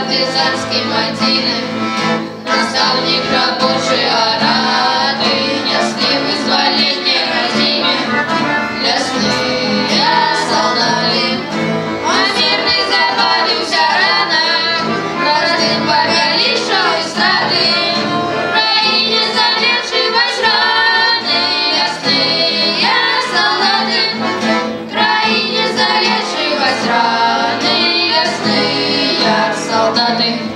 партизанской мотины, наставник рабочей орады, несли вызволение родине, лесные солдаты. А мирный запалился рано, каждый погоревшей эстрады, Украине залечивать раны, лесные солдаты, Украине залечивать раны, лесные солдаты.